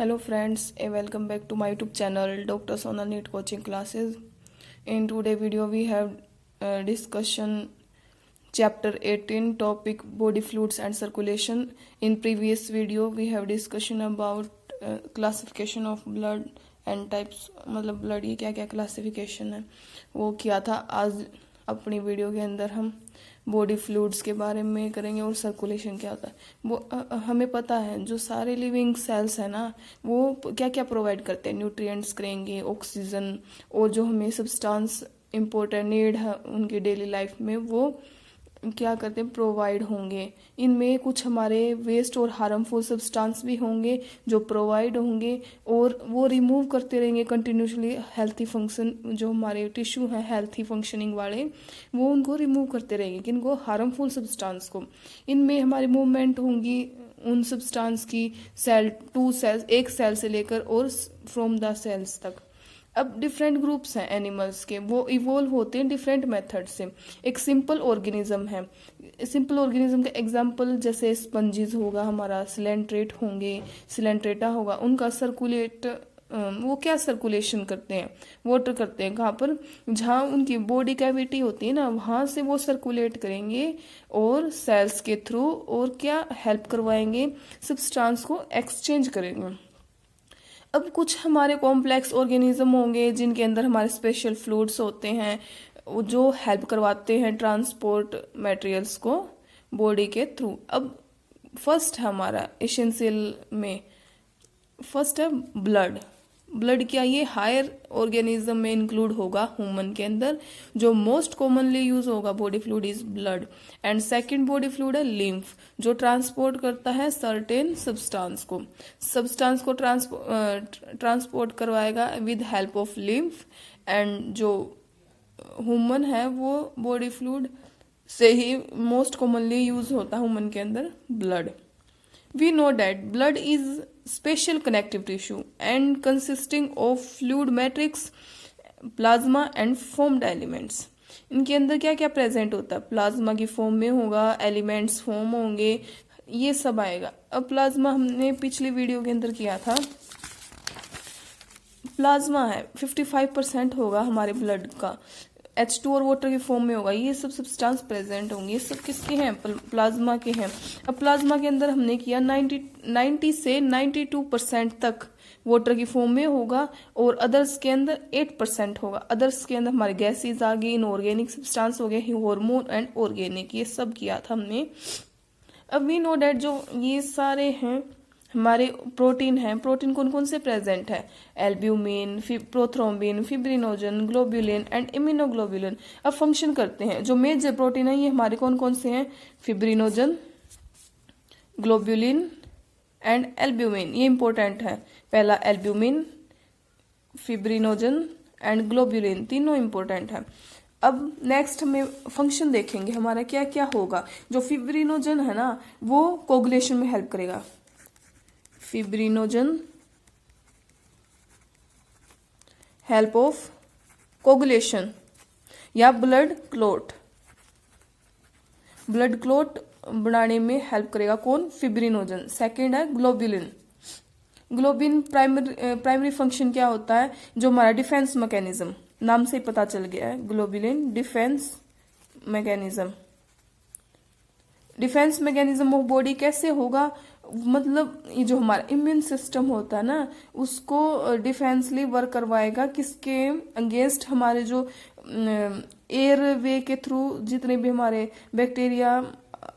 Hello friends, welcome back to my YouTube channel Dr. Sonal NEET Coaching Classes. In today video we have discussion chapter 18 topic body fluids and circulation. In previous video we have discussion about classification of blood and types, मतलब blood की क्या क्या classification है वो किया था। आज अपनी वीडियो के अंदर हम बॉडी फ्लूइड्स के बारे में करेंगे और सर्कुलेशन क्या होता है वो हमें पता है। जो सारे लिविंग सेल्स है ना वो क्या क्या प्रोवाइड करते हैं, न्यूट्रिएंट्स करेंगे, ऑक्सीजन और जो हमें सब्सटेंस इम्पोर्टेंट नीड है उनकी डेली लाइफ में वो क्या करते हैं प्रोवाइड होंगे। इनमें कुछ हमारे वेस्ट और हार्मफुल सब्सटेंस भी होंगे जो प्रोवाइड होंगे और वो रिमूव करते रहेंगे कंटिन्यूसली। हेल्थी फंक्शन जो हमारे टिश्यू हैं हेल्थी फंक्शनिंग वाले वो उनको रिमूव करते रहेंगे किनको, हार्मफुल सब्सटेंस को। इनमें हमारी मूवमेंट होंगी उन सब्सटेंस की सेल टू सेल्स, एक सेल से लेकर और फ्रॉम द सेल्स तक। अब डिफरेंट ग्रुप्स हैं एनिमल्स के, वो इवोल्व होते हैं डिफरेंट मेथड से। एक सिंपल ऑर्गेनिज्म है, सिंपल ऑर्गेनिज्म का एग्जांपल जैसे स्पंजिज होगा हमारा, सिलेंट्रेट होंगे, सिलेंट्रेटा होगा, उनका सर्कुलेट वो क्या सर्कुलेशन करते हैं, वाटर करते हैं कहाँ पर, जहाँ उनकी बॉडी कैविटी होती है ना वहाँ से वो सर्कुलेट करेंगे और सेल्स के थ्रू और क्या हेल्प करवाएंगे, सब्सटेंस को एक्सचेंज करेंगे। अब कुछ हमारे कॉम्प्लेक्स ऑर्गेनिज्म होंगे जिनके अंदर हमारे स्पेशल फ्लूइड्स होते हैं जो हेल्प करवाते हैं ट्रांसपोर्ट मटेरियल्स को बॉडी के थ्रू। अब फर्स्ट है हमारा एसेंशियल में, फर्स्ट है ब्लड। ब्लड क्या, ये हायर ऑर्गेनिज्म में इंक्लूड होगा ह्यूमन के अंदर। जो मोस्ट कॉमनली यूज होगा body fluid is blood. And second body fluid है लिम्फ जो ट्रांसपोर्ट करता है सर्टेन सब्सटेंस को ट्रांसपोर्ट करवाएगा with help of lymph. And जो ह्यूमन है वो बॉडी फ्लूइड से ही मोस्ट कॉमनली यूज होता है ह्यूमन के अंदर blood. We know that blood is special connective tissue and consisting of fluid matrix, plasma and formed elements. इनके अंदर क्या क्या प्रेजेंट होता है, प्लाज्मा की फॉर्म में होगा, एलिमेंट्स फॉर्म होंगे, ये सब आएगा। अब प्लाज्मा हमने पिछली वीडियो के अंदर किया था, प्लाज्मा है 55% होगा हमारे ब्लड का, H2 और वाटर की फॉर्म में होगा, ये सब सब्सटेंस प्रेजेंट होंगे। ये सब किसके हैं, प्लाज्मा के हैं। अब प्लाज्मा के अंदर हमने किया 90 से 92% तक वाटर की फॉर्म में होगा और अदर्स के अंदर 8% होगा। अदर्स के अंदर हमारे गैसेज आ गई, इनऑर्गेनिक सब्सटेंस हो गए, हार्मोन एंड ऑर्गेनिक, ये सब किया था हमने। अब वी नो डेट जो ये सारे हैं हमारे प्रोटीन हैं, प्रोटीन कौन कौन से प्रेजेंट है, albumin, prothrombin, fibrinogen, globulin and immunoglobulin. अब फंक्शन करते हैं, जो मेजर प्रोटीन है ये हमारे कौन कौन से हैं, फिब्रिनोजन, ग्लोब्यूलिन एंड एल्ब्यूमिन, ये इंपॉर्टेंट है। पहला एल्ब्यूमिन, फिब्रिनोजन एंड ग्लोब्यूलिन, तीनों इंपॉर्टेंट है। अब नेक्स्ट में फंक्शन देखेंगे हमारा क्या क्या होगा। जो फिब्रिनोजन है ना वो कोगुलेशन में हेल्प करेगा, फिब्रिनोजन हेल्प ऑफ कोगुलेशन या ब्लड क्लॉट बनाने में हेल्प करेगा कौन, फिब्रिनोजन। सेकंड है ग्लोब्यूलिन। ग्लोबिन प्राइमरी फंक्शन क्या होता है, जो हमारा डिफेंस मैकेनिज्म, नाम से ही पता चल गया है, globulin defence mechanism. Defence mechanism of body कैसे होगा, मतलब ये जो हमारा इम्यून सिस्टम होता है ना उसको डिफेंसली वर्क करवाएगा किसके अगेंस्ट, हमारे जो एयर वे के थ्रू जितने भी हमारे बैक्टीरिया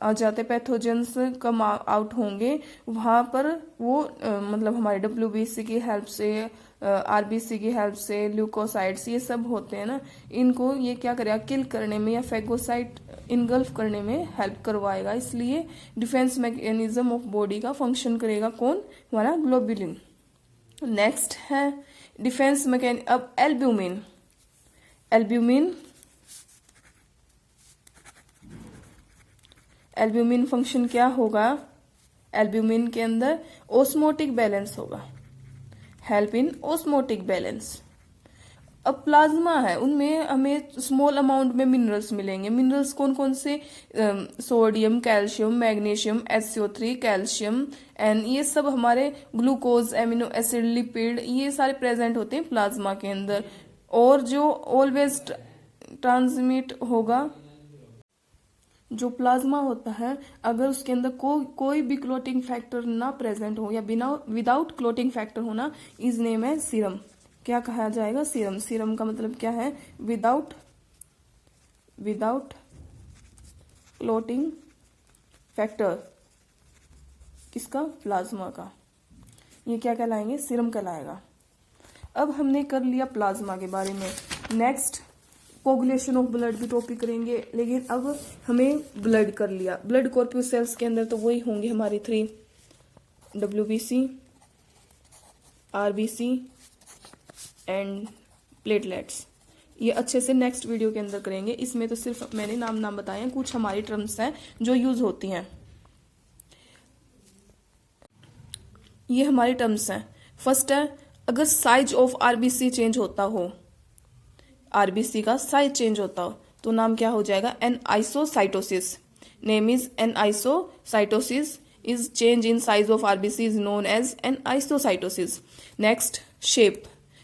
आ जाते पैथोजेंस कम आउट होंगे वहां पर वो मतलब हमारे WBC की हेल्प से, RBC की हेल्प से, ल्यूकोसाइट्स ये सब होते हैं ना, इनको ये क्या करेगा, किल करने में या फेगोसाइट इनगल्फ करने में हेल्प करवाएगा। इसलिए डिफेंस मैकेनिज्म ऑफ बॉडी का फंक्शन करेगा कौन, हमारा ग्लोब्यूलिन। नेक्स्ट है डिफेंस मैकेनिज्म। अब एल्ब्यूमिन फंक्शन क्या होगा, एल्ब्यूमिन के अंदर ओस्मोटिक बैलेंस होगा, हेल्प इन ओस्मोटिक बैलेंस। अब प्लाज्मा है, उनमें हमें स्मॉल अमाउंट में मिनरल्स मिलेंगे। मिनरल्स कौन कौन से? Sodium, calcium, magnesium, SO3, calcium, N, ये सब हमारे ग्लूकोज, एमिनो एसिड, लिपिड, ये सारे प्रेजेंट होते हैं प्लाज्मा के अंदर। और जो ऑलवेज ट्रांसमिट होगा, जो प्लाज्मा होता है, अगर उसके अंदर कोई भी क्लोटिंग फैक्टर ना प्रेजेंट हो या बिना विदाउट क्लोटिंग फैक्टर होना, इज नेम है सीरम। क्या कहा जाएगा? सीरम। सीरम का मतलब क्या है? Without clotting factor. किसका? प्लाज्मा का। ये क्या कहलाएंगे? सीरम कहलाएगा। अब हमने कर लिया प्लाज्मा के बारे में। नेक्स्ट कोगुलेशन ऑफ ब्लड की टॉपिक करेंगे, लेकिन अब हमें ब्लड कर लिया। ब्लड कॉर्प्यूसेल्स के अंदर तो वही होंगे हमारी 3, WBC, RBC एंड प्लेटलेट्स। ये अच्छे से नेक्स्ट वीडियो के अंदर करेंगे। इसमें तो सिर्फ मैंने नाम बताए हैं, कुछ हमारी टर्म्स हैं जो यूज होती हैं। ये हमारी टर्म्स हैं। फर्स्ट है, अगर साइज ऑफ RBC चेंज होता हो, RBC का साइज चेंज होता हो, तो नाम क्या हो जाएगा? Anisocytosis. Name is anisocytosis. Is change in size of RBC is known as anisocytosis. Next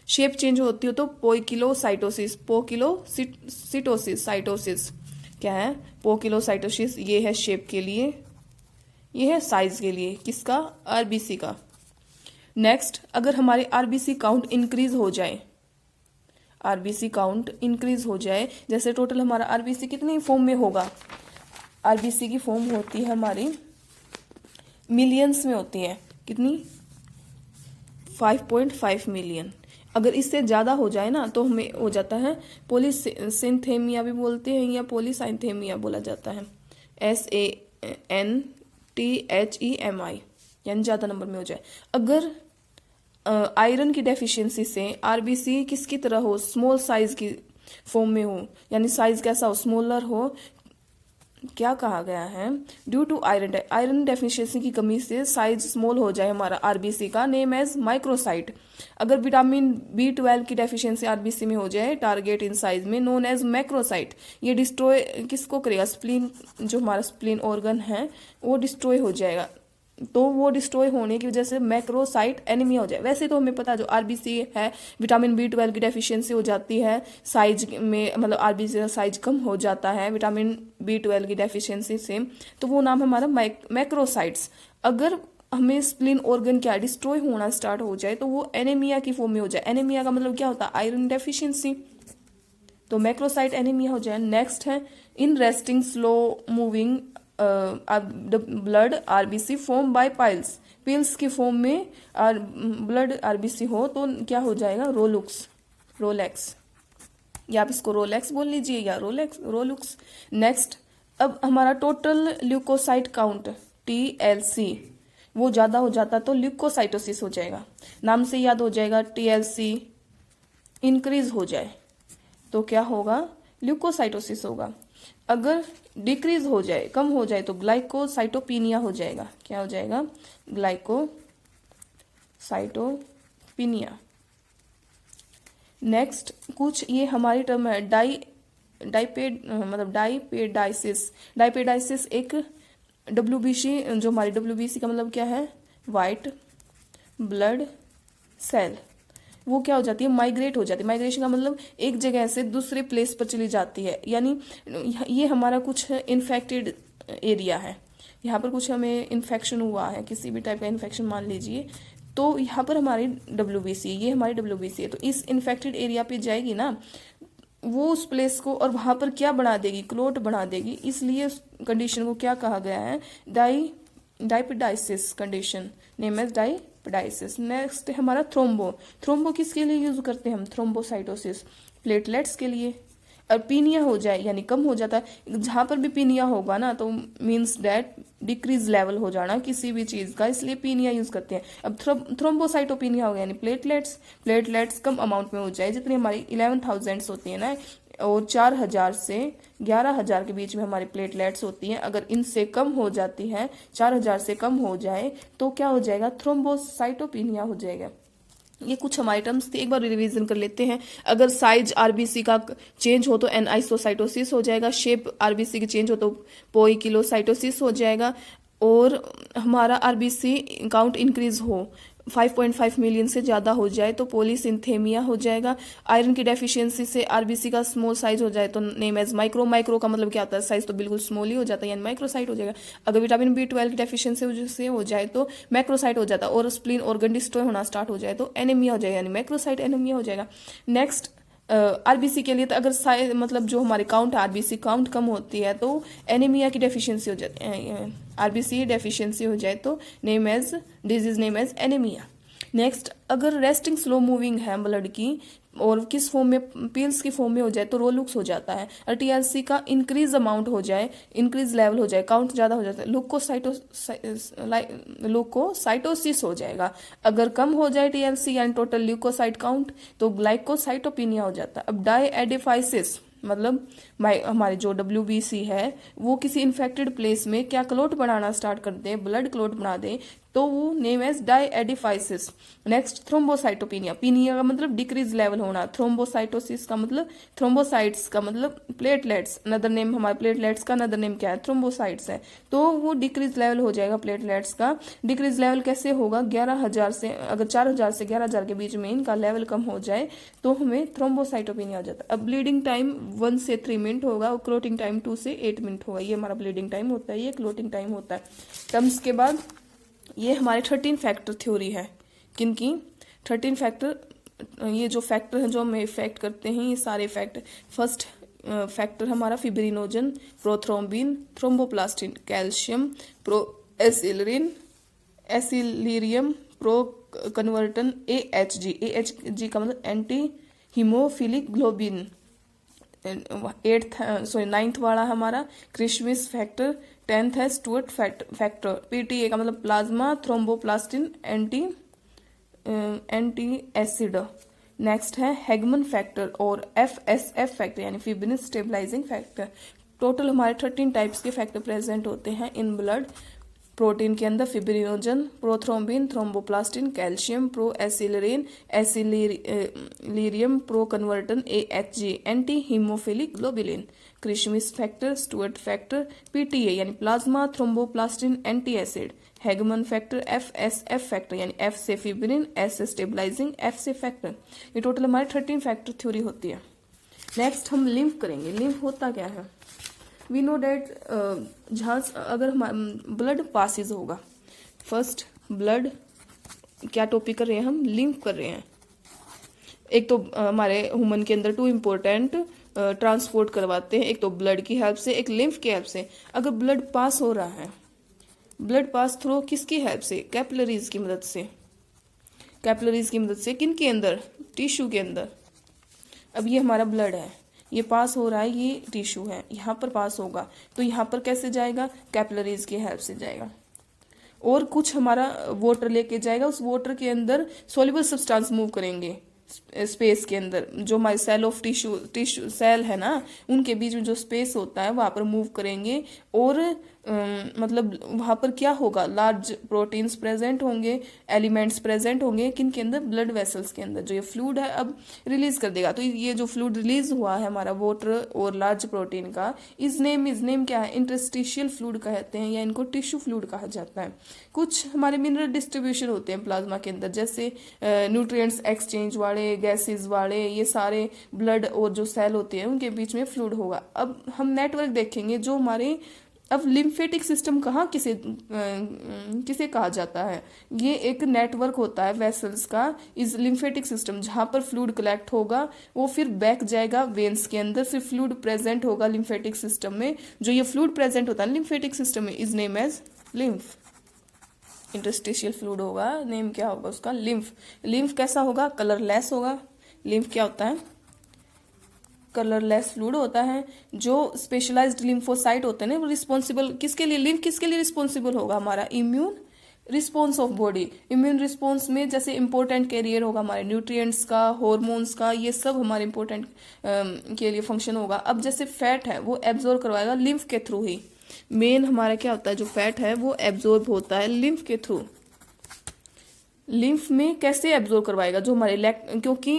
shape change होती हो तो पोइकिलोसाइटोसिस। पोकिलोसिटोसिस, साइटोसिस क्या है? पोकिलोसाइटोसिस। ये है शेप के लिए, ये है साइज के लिए। किसका? RBC का। नेक्स्ट, अगर हमारे RBC काउंट इंक्रीज हो जाए, RBC काउंट इंक्रीज हो जाए, जैसे टोटल हमारा RBC कितनी फॉर्म में होगा? RBC की फॉर्म होती है हमारी मिलियंस में होती है। कितनी? 5.5 मिलियन। अगर इससे ज्यादा हो जाए ना तो हमें हो जाता है पॉलीसिंथेमिया भी बोलते हैं, या पॉलीसाइंथेमिया बोला जाता है। SANTHEMI, यानी ज्यादा नंबर में हो जाए। अगर आयरन की डेफिशिएंसी से RBC किसकी तरह हो? स्मॉल साइज की फॉर्म में हो, यानी साइज कैसा हो? स्मॉलर हो। क्या कहा गया है? ड्यू टू आयरन डेफिशिएंसी की कमी से साइज स्मॉल हो जाए हमारा RBC का, नेम एज माइक्रोसाइट। अगर विटामिन B12 की डेफिशिएंसी RBC में हो जाए टारगेट इन साइज में, नोन एज मैक्रोसाइट। ये डिस्ट्रॉय किसको करेगा? स्प्लीन, जो हमारा स्प्लीन ऑर्गन है वो डिस्ट्रॉय हो जाएगा। तो वो डिस्ट्रॉय होने की वजह से मैक्रोसाइट एनीमिया हो जाए। वैसे तो हमें पता जो RBC है, विटामिन B12 की डेफिशिएंसी हो जाती है साइज में, मतलब RBC का साइज कम हो जाता है विटामिन B12 की डेफिशिएंसी से, तो वो नाम हमारा मैक्रोसाइट्स। अगर हमें स्प्लीन ऑर्गन क्या डिस्ट्रॉय होना स्टार्ट हो जाए तो वो एनीमिया की फॉर्म में हो जाए। एनीमिया का मतलब क्या होता है? Iron deficiency. तो मैक्रोसाइट एनीमिया हो जाए। नेक्स्ट है, in resting slow moving blood RBC form by piles. Pills की फॉर्म में ब्लड RBC हो तो क्या हो जाएगा? रोलेक्स, या आप इसको रोलेक्स बोल लीजिए या रोलुक्स। नेक्स्ट, अब हमारा टोटल ल्यूकोसाइट काउंट TLC वो ज्यादा हो जाता तो ल्यूकोसाइटोसिस हो जाएगा। नाम से याद हो जाएगा, TLC इंक्रीज हो जाए तो क्या होगा? ल्यूकोसाइटोसिस होगा। अगर डिक्रीज हो जाए, कम हो जाए, तो ग्लाइकोसाइटोपिनिया हो जाएगा। क्या हो जाएगा? ग्लाइकोसाइटोपिनिया। नेक्स्ट, कुछ ये हमारी टर्म है डाइपेडाइसिस। डाइपेडाइसिस एक WBC, जो हमारी WBC का मतलब क्या है? White blood cell. वो क्या हो जाती है? माइग्रेट हो जाती है। माइग्रेशन का मतलब एक जगह से दूसरे प्लेस पर चली जाती है, यानी ये हमारा कुछ इन्फेक्टेड एरिया है, यहाँ पर कुछ हमें इन्फेक्शन हुआ है, किसी भी टाइप का इन्फेक्शन मान लीजिए, तो यहाँ पर हमारी WBC, ये हमारी WBC है, तो इस इन्फेक्टेड एरिया पे जाएगी ना वो उस प्लेस को, और वहां पर क्या बना देगी? क्लोट बना देगी। इसलिए कंडीशन को क्या कहा गया है? डाइपेडाइसिस कंडीशन, नेम एज डाइपेडाइसिस। नेक्स्ट है हमारा थ्रोम्बो किसके लिए यूज करते हैं हम? थ्रोम्बोसाइटोसिस, प्लेटलेट्स के लिए। और पीनिया हो जाए यानी कम हो जाता है, जहां पर भी पीनिया होगा ना तो मीन्स डेट डिक्रीज लेवल हो जाना किसी भी चीज का, इसलिए पीनिया यूज करते हैं। अब थ्रोम्बोसाइटोपिनिया हो गया यानी प्लेटलेट्स कम अमाउंट में हो जाए, जितनी हमारी 11,000 होती है ना, और 4,000 से 11,000 के बीच में हमारी प्लेटलेट्स होती हैं। अगर इनसे कम हो जाती है, 4,000 से कम हो जाए तो क्या हो जाएगा? थ्रोम्बोसाइटोपिनिया हो जाएगा। ये कुछ हमारे टर्म्स थे, एक बार रिवीजन कर लेते हैं। अगर साइज आरबीसी का चेंज हो तो एनआइसोसाइटोसिस हो जाएगा, शेप आरबीसी की चेंज हो तो पोइकिलोसाइटोसिस हो जाएगा, और हमारा आरबीसी काउंट इंक्रीज हो 5.5 मिलियन से ज़्यादा हो जाए तो पॉलीसिंथेमिया हो जाएगा। आयरन की डेफिशिएंसी से आरबीसी का स्मॉल साइज हो जाए तो नेम एज माइक्रो। माइक्रो का मतलब क्या होता है, साइज तो बिल्कुल स्मॉल ही हो जाता है, यानी माइक्रोसाइट हो जाएगा। अगर विटामिन B12 की डेफिशिएंसी से हो जाए तो मैक्रोसाइट हो जाता है, और स्प्लीन ऑर्गन डिस्ट्रॉय होना स्टार्ट हो जाए तो एनीमिया हो जाएगा, यानी मैक्रोसाइट एनीमिया हो जाएगा। नेक्स्ट आरबीसी के लिए तो अगर साइज मतलब जो हमारे काउंट आरबीसी काउंट कम होती है तो एनीमिया की डेफिशिएंसी हो जाती है, आरबीसी डेफिशिएंसी हो जाए तो name as disease name as anaemia. Next, अगर रेस्टिंग स्लो मूविंग है ब्लड की और किस फॉर्म में, पिल्स की फॉर्म में हो जाए तो रोलुक्स हो जाता है। और टीएलसी का इंक्रीज अमाउंट हो जाए, इंक्रीज लेवल हो जाए, काउंट ज़्यादा हो जाता है, ल्यूकोसाइटोसिस हो जाएगा। अगर कम हो जाए टीएलसी यानी टोटल ल्यूकोसाइट काउंट तो ग्लाइकोसाइटोपिनिया हो जाता है। अब डाईएडिफाइसिस मतलब हमारे जो WBC है वो किसी इन्फेक्टेड प्लेस में क्या क्लोट बनाना स्टार्ट कर दे, ब्लड क्लोट बना दे तो वो नेम एज डाईएडिफाइसिस। नेक्स्ट, थ्रोम्बोसाइटोपिनिया, पिनिया का मतलब डिक्रीज लेवल होना, थ्रोम्बोसाइटोसिस का मतलब थ्रोम्बोसाइट्स का मतलब प्लेटलेट्स, अनदर नेम हमारे प्लेटलेट्स का अनदर नेम क्या है, थ्रोम्बोसाइट्स है, तो वो डिक्रीज लेवल हो जाएगा प्लेटलेट्स का। डिक्रीज लेवल कैसे होगा, 11,000 से, अगर 4,000 से 11,000 के बीच में इनका लेवल कम हो जाए तो हमें थ्रोम्बोसाइटोपिनिया हो जाता है। अब ब्लीडिंग टाइम 1 से 3 मिनट होगा और क्लोटिंग टाइम 2 से 8 मिनट होगा। ये हमारा ब्लीडिंग टाइम होता है, ये क्लोटिंग टाइम होता है। टर्म्स के बाद ये हमारे 13 फैक्टर थ्योरी है। किनकी 13 फैक्टर, ये जो फैक्टर हैं जो हमें इफेक्ट करते हैं ये सारे फैक्टर। फर्स्ट फैक्टर हमारा fibrinogen, prothrombin, thromboplastin, calcium, proaccelerin, accelerin, proconvertin, AHG का मतलब एंटी हीमोफिलिक ग्लोबिन। 9th वाला हमारा क्रिशमिस फैक्टर। 10th है स्टुअर्ट फैक्टर। PTA का मतलब plasma thromboplastin anti acid. Next है हेगमन फैक्टर और FSF फैक्टर यानी फिब्रिन स्टेबलाइजिंग फैक्टर। टोटल हमारे 13 टाइप्स के फैक्टर प्रेजेंट होते हैं इन ब्लड। प्रोटीन के अंदर fibrinogen, prothrombin, thromboplastin, calcium, proaccelerin, accelerin, proconvertin, AHG, anti haemophilic globulin. Christmas factor, Stuart factor, PTA यानी plasma thromboplastin anti acid. Hageman factor, FSF factor यानी F से fibrin, S से stabilising, F से factor. ये total हमारी 13 factor theory होती है। Next हम लिम्फ करेंगे। लिम्फ होता क्या है, वी नो डेट जहाँ अगर ब्लड पासिस होगा, फर्स्ट ब्लड क्या टॉपिक कर रहे हैं हम, लिम्फ कर रहे हैं। एक तो हमारे ह्यूमन के अंदर 2 इम्पोर्टेंट ट्रांसपोर्ट करवाते हैं, एक तो ब्लड की हेल्प से, एक लिम्फ की हेल्प से। अगर ब्लड पास हो रहा है, ब्लड पास थ्रू किसकी हेल्प से, कैपिलरीज की मदद से। कैपिलरीज की मदद से किन के अंदर, टिश्यू के अंदर। अब ये हमारा ब्लड है, ये पास हो रहा है, ये टिश्यू है, यहाँ पर पास होगा तो यहाँ पर कैसे जाएगा, कैपिलरीज की हेल्प से जाएगा। और कुछ हमारा वाटर लेके जाएगा, उस वाटर के अंदर सॉल्युबल सब्सटेंस मूव करेंगे स्पेस के अंदर। जो हमारे सेल ऑफ टिश्यू सेल है ना, उनके बीच में जो स्पेस होता है वहां पर मूव करेंगे और मतलब वहां पर क्या होगा, लार्ज प्रोटीन्स प्रेजेंट होंगे, एलिमेंट्स प्रेजेंट होंगे किन के अंदर, ब्लड वेसल्स के अंदर। जो ये फ्लूइड है अब रिलीज कर देगा, तो ये जो फ्लूइड रिलीज हुआ है हमारा वाटर और लार्ज प्रोटीन का, इस नेम क्या है, इंटरस्टिशियल फ्लूइड कहते हैं या इनको टिश्यू फ्लूइड कहा जाता है। कुछ हमारे मिनरल डिस्ट्रीब्यूशन होते हैं प्लाज्मा के अंदर, जैसे न्यूट्रिएंट्स एक्सचेंज वाले, गैसेज वाले, ये सारे ब्लड और जो सेल होते हैं उनके बीच में फ्लूइड होगा। अब हम नेटवर्क देखेंगे जो हमारे, अब लिम्फेटिक सिस्टम कहाँ किसे कहा जाता है, ये एक नेटवर्क होता है वेसल्स का, इस लिम्फेटिक सिस्टम जहाँ पर फ्लूइड कलेक्ट होगा वो फिर बैक जाएगा वेन्स के अंदर, फिर फ्लूइड प्रेजेंट होगा लिम्फेटिक सिस्टम में। जो ये फ्लूइड प्रेजेंट होता है लिम्फेटिक सिस्टम में is name as lymph. Interstitial fluid होगा, नेम क्या होगा उसका, लिम्फ। लिम्फ कैसा होगा, कलरलेस होगा। लिम्फ क्या होता है, कलरलेस फ्लूइड होता है। जो स्पेशलाइज्ड लिम्फोसाइट होते हैं ना, वो रिस्पॉन्सिबल किसके लिए, लिम्फ किसके लिए रिस्पॉन्सिबल होगा, हमारा immune response of body. Immune response में जैसे इंपॉर्टेंट कैरियर होगा हमारे न्यूट्रिएंट्स का, हॉर्मोन्स का, ये सब हमारे इंपॉर्टेंट के लिए फंक्शन होगा। अब जैसे फैट है वो एब्जॉर्ब करवाएगा लिम्फ के थ्रू ही। मेन हमारा क्या होता है, जो फैट है वो एब्जॉर्ब होता है लिम्फ के थ्रू। लिम्फ में कैसे एब्जॉर्ब करवाएगा, जो हमारे क्योंकि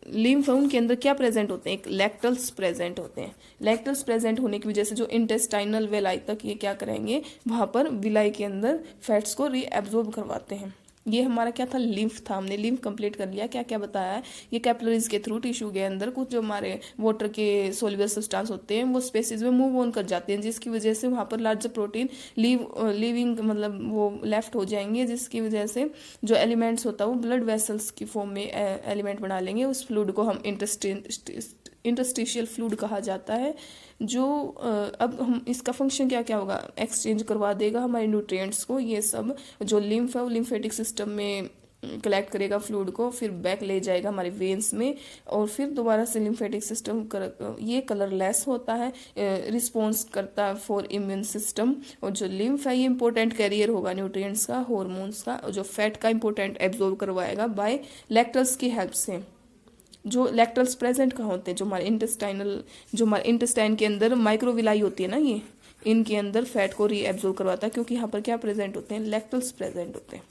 लिम्फ उनके अंदर क्या प्रेजेंट होते हैं, एक लैक्टल्स प्रेजेंट होते हैं। लैक्टल्स प्रेजेंट होने की वजह से जो इंटेस्टाइनल वेलाई तक ये क्या करेंगे, वहां पर विलाई के अंदर फैट्स को रीएब्जॉर्ब करवाते हैं। ये हमारा क्या था, लिम्फ था। हमने लिम्फ कंप्लीट कर लिया। क्या क्या बताया है, ये कैपिलरीज के थ्रू टिश्यू के अंदर कुछ जो हमारे वाटर के सोल्यूबल सब्सटेंस होते हैं वो स्पेसिस में मूव ऑन कर जाते हैं, जिसकी वजह से वहाँ पर लार्जर प्रोटीन लिविंग मतलब वो लेफ्ट हो जाएंगे, जिसकी वजह से जो एलिमेंट्स होता है वो ब्लड वेसल्स की फॉर्म में एलिमेंट बना लेंगे। उस फ्लूइड को हम इंटरस्टिशियल फ्लूइड कहा जाता है, जो अब हम इसका फंक्शन क्या क्या होगा, एक्सचेंज करवा देगा हमारे न्यूट्रिएंट्स को। ये सब जो लिम्फ है वो लिम्फेटिक सिस्टम में कलेक्ट करेगा फ्लूइड को, फिर बैक ले जाएगा हमारे वेन्स में, और फिर दोबारा से लिम्फेटिक सिस्टम ये कलरलेस होता है, रिस्पॉन्स करता है फॉर इम्यून सिस्टम। और जो लिम्फ है ये इंपॉर्टेंट कैरियर होगा न्यूट्रिएंट्स का, हॉर्मोन्स का, और जो फैट का इंपॉर्टेंट एब्जॉर्ब करवाएगा बाय लैक्टल्स की हेल्प से। जो लैक्टल्स प्रेजेंट कहाँ होते हैं, जो हमारे इंटेस्टाइन के अंदर माइक्रोविलाई होती है ना, ये इनके अंदर फैट को रीएब्जॉर्ब करवाता है, क्योंकि यहाँ पर क्या प्रेजेंट होते हैं, लैक्टल्स प्रेजेंट होते हैं।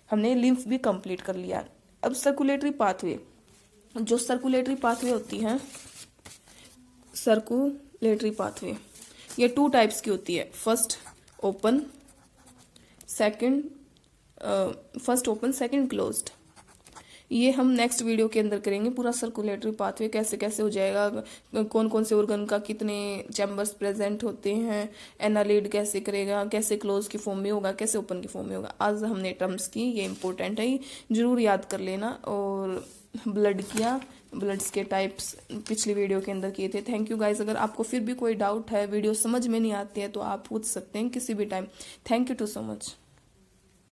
हमने लिम्फ भी कंप्लीट कर लिया। अब सर्कुलेटरी पाथवे, जो सर्कुलेटरी पाथवे होती है, सर्कुलेटरी पाथवे ये 2 टाइप्स की होती है। First open second closed. ये हम नेक्स्ट वीडियो के अंदर करेंगे, पूरा सर्कुलेटरी पाथवे कैसे कैसे हो जाएगा, कौन कौन से ऑर्गन का कितने चैम्बर्स प्रेजेंट होते हैं, एनालिड कैसे करेगा, कैसे क्लोज की फॉर्म में होगा, कैसे ओपन की फॉर्म में होगा। आज हमने टर्म्स की, ये इंपॉर्टेंट है, जरूर याद कर लेना। और ब्लड्स के टाइप्स पिछली वीडियो के अंदर किए थे। Thank you guys. अगर आपको फिर भी कोई डाउट है, वीडियो समझ में नहीं आती है, तो आप पूछ सकते हैं किसी भी time. Thank you too so much.